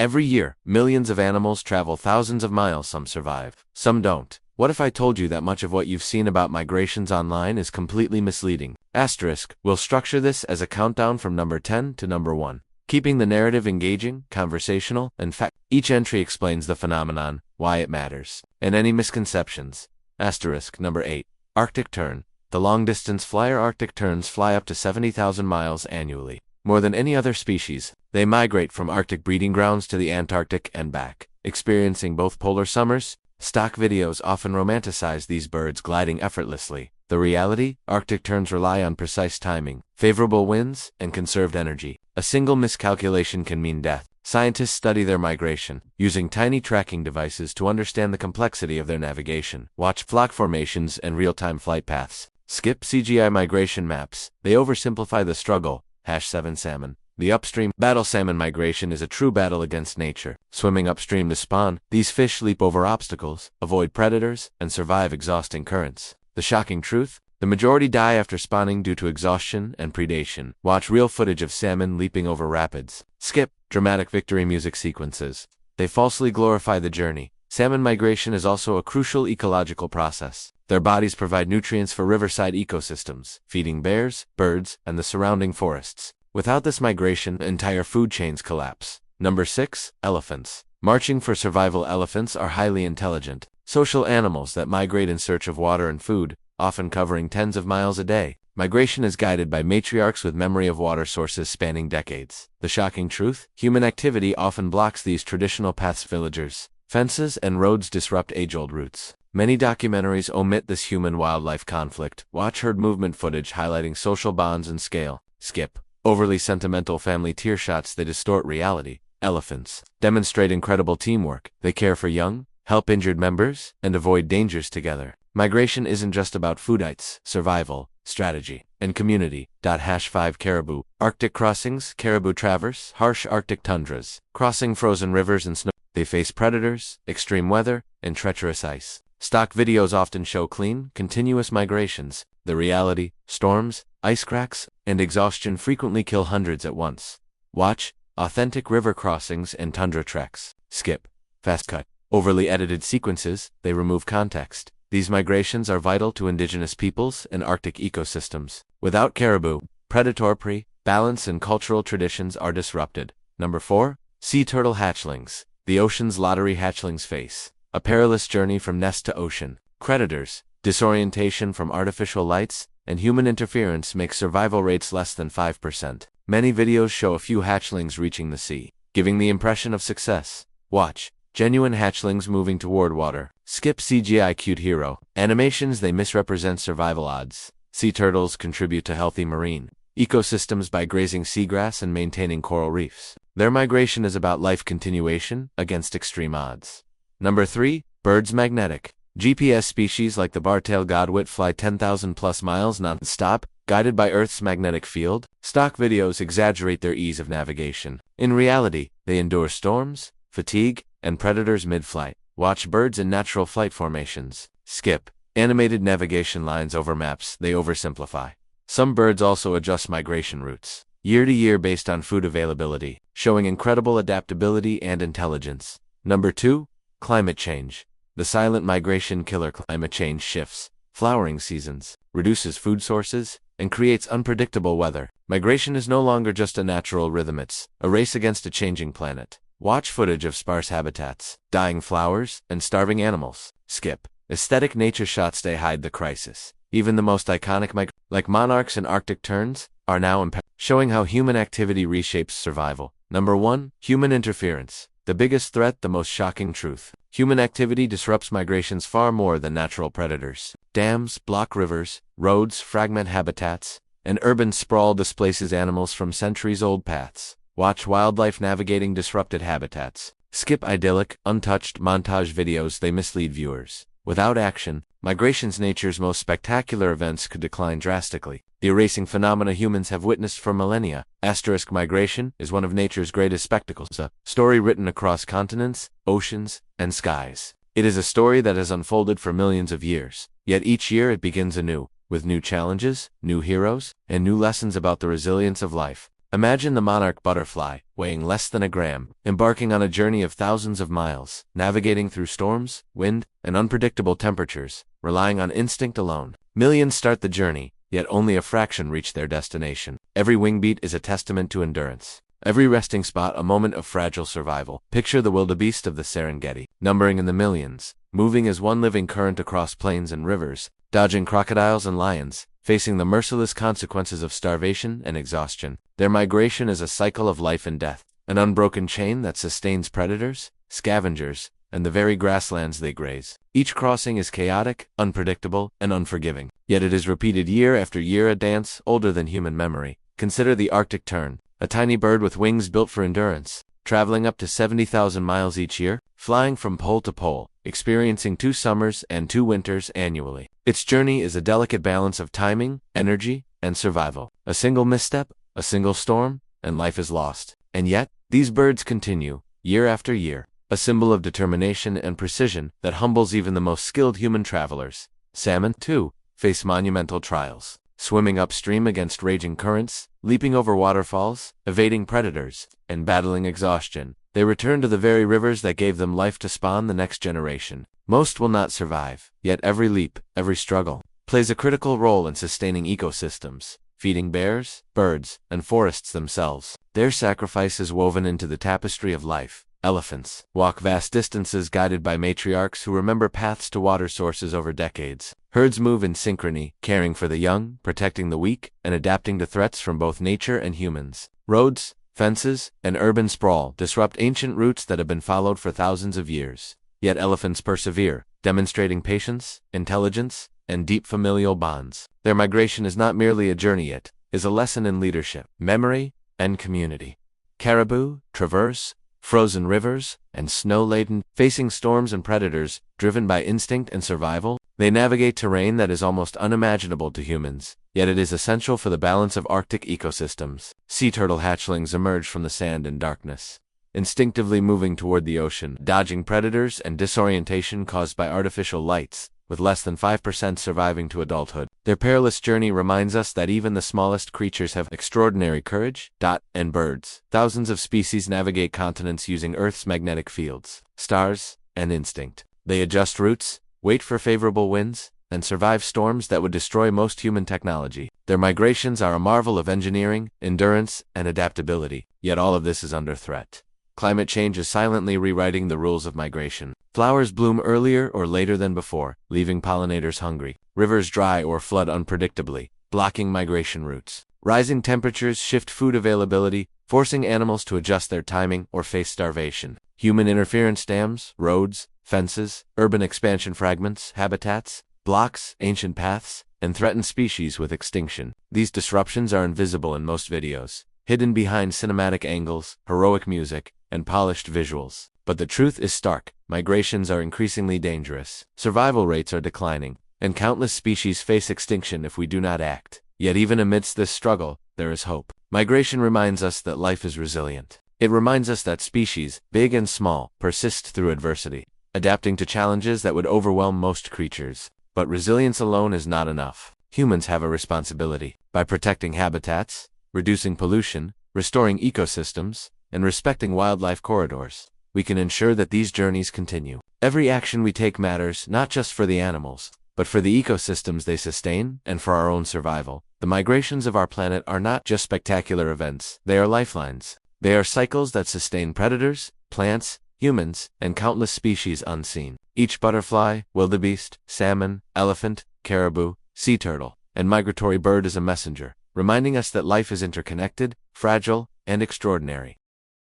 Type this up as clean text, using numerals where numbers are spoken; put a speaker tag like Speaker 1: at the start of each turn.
Speaker 1: Every year, millions of animals travel thousands of miles. Some survive, some don't. What if I told you that much of what you've seen about migrations online is completely misleading? Asterisk. We'll structure this as a countdown from number 10 to number 1. Keeping the narrative engaging, conversational, and fact. Each entry explains the phenomenon, why it matters, and any misconceptions. Asterisk. Number 8. Arctic tern. The long-distance flyer Arctic terns fly up to 70,000 miles annually. More than any other species, they migrate from Arctic breeding grounds to the Antarctic and back, experiencing both polar summers. Stock videos often romanticize these birds gliding effortlessly. The reality? Arctic terns rely on precise timing, favorable winds, and conserved energy. A single miscalculation can mean death. Scientists study their migration, using tiny tracking devices to understand the complexity of their navigation. Watch flock formations and real-time flight paths. Skip CGI migration maps. They oversimplify the struggle. #7 salmon. The upstream battle salmon migration is a true battle against nature. Swimming upstream to spawn, these fish leap over obstacles, avoid predators, and survive exhausting currents. The shocking truth? The majority die after spawning due to exhaustion and predation. Watch real footage of salmon leaping over rapids. Skip dramatic victory music sequences. They falsely glorify the journey. Salmon migration is also a crucial ecological process. Their bodies provide nutrients for riverside ecosystems, feeding bears, birds, and the surrounding forests. Without this migration, entire food chains collapse. Number 6. Elephants. Marching for survival. Elephants are highly intelligent, social animals that migrate in search of water and food, often covering tens of miles a day. Migration is guided by matriarchs with memory of water sources spanning decades. The shocking truth? Human activity often blocks these traditional paths. Villagers, fences, and roads disrupt age-old routes. Many documentaries omit this human-wildlife conflict. Watch herd movement footage highlighting social bonds and scale. Skip overly sentimental family tear shots. They distort reality. Elephants demonstrate incredible teamwork. They care for young, help injured members, and avoid dangers together. Migration isn't just about foodites, survival, strategy, and community. #5 Caribou. Arctic crossings. Caribou traverse harsh Arctic tundras, crossing frozen rivers and snow. They face predators, extreme weather, and treacherous ice. Stock videos often show clean, continuous migrations. The reality? Storms, ice cracks, and exhaustion frequently kill hundreds at once. Watch authentic river crossings and tundra treks. Skip fast cut, overly edited sequences. They remove context. These migrations are vital to indigenous peoples and Arctic ecosystems. Without caribou, predatory balance and cultural traditions are disrupted. Number 4. Sea turtle hatchlings. The ocean's lottery. Hatchlings face a perilous journey from nest to ocean. Predators, disorientation from artificial lights, and human interference make survival rates less than 5%. Many videos show a few hatchlings reaching the sea, giving the impression of success. Watch genuine hatchlings moving toward water. Skip CGI cute hero animations. They misrepresent survival odds. Sea turtles contribute to healthy marine ecosystems by grazing seagrass and maintaining coral reefs. Their migration is about life continuation against extreme odds. Number 3. Birds magnetic. GPS species like the bar-tailed godwit fly 10,000 plus miles non-stop, guided by Earth's magnetic field. Stock videos exaggerate their ease of navigation. In reality, they endure storms, fatigue, and predators mid-flight. Watch birds in natural flight formations. Skip animated navigation lines over maps. They oversimplify. Some birds also adjust migration routes year to year based on food availability, showing incredible adaptability and intelligence. Number 2. Climate change. The silent migration killer. Climate change shifts flowering seasons, reduces food sources, and creates unpredictable weather. Migration is no longer just a natural rhythm, it's a race against a changing planet. Watch footage of sparse habitats, dying flowers, and starving animals. Skip aesthetic nature shots. They hide the crisis. Even the most iconic like monarchs and Arctic terns, are now showing how human activity reshapes survival. Number 1. Human interference. The biggest threat, the most shocking truth. Human activity disrupts migrations far more than natural predators. Dams block rivers, roads fragment habitats, and urban sprawl displaces animals from centuries-old paths. Watch wildlife navigating disrupted habitats. Skip idyllic, untouched montage videos. They mislead viewers. Without action, migration's nature's most spectacular events could decline drastically. The erasing phenomena humans have witnessed for millennia. Asterisk migration is one of nature's greatest spectacles, a story written across continents, oceans, and skies. It is a story that has unfolded for millions of years, yet each year it begins anew, with new challenges, new heroes, and new lessons about the resilience of life. Imagine the monarch butterfly, weighing less than a gram, embarking on a journey of thousands of miles, navigating through storms, wind, and unpredictable temperatures, relying on instinct alone. Millions start the journey, yet only a fraction reach their destination. Every wing beat is a testament to endurance. Every resting spot a moment of fragile survival. Picture the wildebeest of the Serengeti, numbering in the millions, moving as one living current across plains and rivers, dodging crocodiles and lions, facing the merciless consequences of starvation and exhaustion. Their migration is a cycle of life and death, an unbroken chain that sustains predators, scavengers, and the very grasslands they graze. Each crossing is chaotic, unpredictable, and unforgiving, yet it is repeated year after year, a dance older than human memory. Consider the Arctic tern, a tiny bird with wings built for endurance, traveling up to 70,000 miles each year, flying from pole to pole, experiencing 2 summers and 2 winters annually. Its journey is a delicate balance of timing, energy, and survival. A single misstep, a single storm, and life is lost. And yet, these birds continue, year after year, a symbol of determination and precision that humbles even the most skilled human travelers. Salmon, too, face monumental trials, swimming upstream against raging currents, leaping over waterfalls, evading predators, and battling exhaustion. They return to the very rivers that gave them life to spawn the next generation. Most will not survive, yet every leap, every struggle, plays a critical role in sustaining ecosystems, feeding bears, birds, and forests themselves. Their sacrifice is woven into the tapestry of life. Elephants walk vast distances guided by matriarchs who remember paths to water sources over decades. Herds move in synchrony, caring for the young, protecting the weak, and adapting to threats from both nature and humans. Roads, fences, and urban sprawl disrupt ancient routes that have been followed for thousands of years. Yet elephants persevere, demonstrating patience, intelligence, and deep familial bonds. Their migration is not merely a journey, it is a lesson in leadership, memory, and community. Caribou traverse frozen rivers and snow-laden, facing storms and predators, driven by instinct and survival. They navigate terrain that is almost unimaginable to humans, yet it is essential for the balance of Arctic ecosystems. Sea turtle hatchlings emerge from the sand and darkness, instinctively moving toward the ocean, dodging predators and disorientation caused by artificial lights, with less than 5% surviving to adulthood. Their perilous journey reminds us that even the smallest creatures have extraordinary courage. And birds. Thousands of species navigate continents using Earth's magnetic fields, stars, and instinct. They adjust routes, wait for favorable winds, and survive storms that would destroy most human technology. Their migrations are a marvel of engineering, endurance, and adaptability, yet all of this is under threat. Climate change is silently rewriting the rules of migration. Flowers bloom earlier or later than before, leaving pollinators hungry. Rivers dry or flood unpredictably, blocking migration routes. Rising temperatures shift food availability, forcing animals to adjust their timing or face starvation. Human interference dams, roads, fences, urban expansion fragments, habitats, blocks ancient paths, and threaten species with extinction. These disruptions are invisible in most videos, hidden behind cinematic angles, heroic music, and polished visuals. But the truth is stark. Migrations are increasingly dangerous. Survival rates are declining, and countless species face extinction if we do not act. Yet even amidst this struggle, there is hope. Migration reminds us that life is resilient. It reminds us that species, big and small, persist through adversity, adapting to challenges that would overwhelm most creatures. But resilience alone is not enough. Humans have a responsibility. By protecting habitats, reducing pollution, restoring ecosystems, and respecting wildlife corridors, we can ensure that these journeys continue. Every action we take matters, not just for the animals, but for the ecosystems they sustain and for our own survival. The migrations of our planet are not just spectacular events, they are lifelines. They are cycles that sustain predators, plants, humans, and countless species unseen. Each butterfly, wildebeest, salmon, elephant, caribou, sea turtle, and migratory bird is a messenger, reminding us that life is interconnected, fragile, and extraordinary.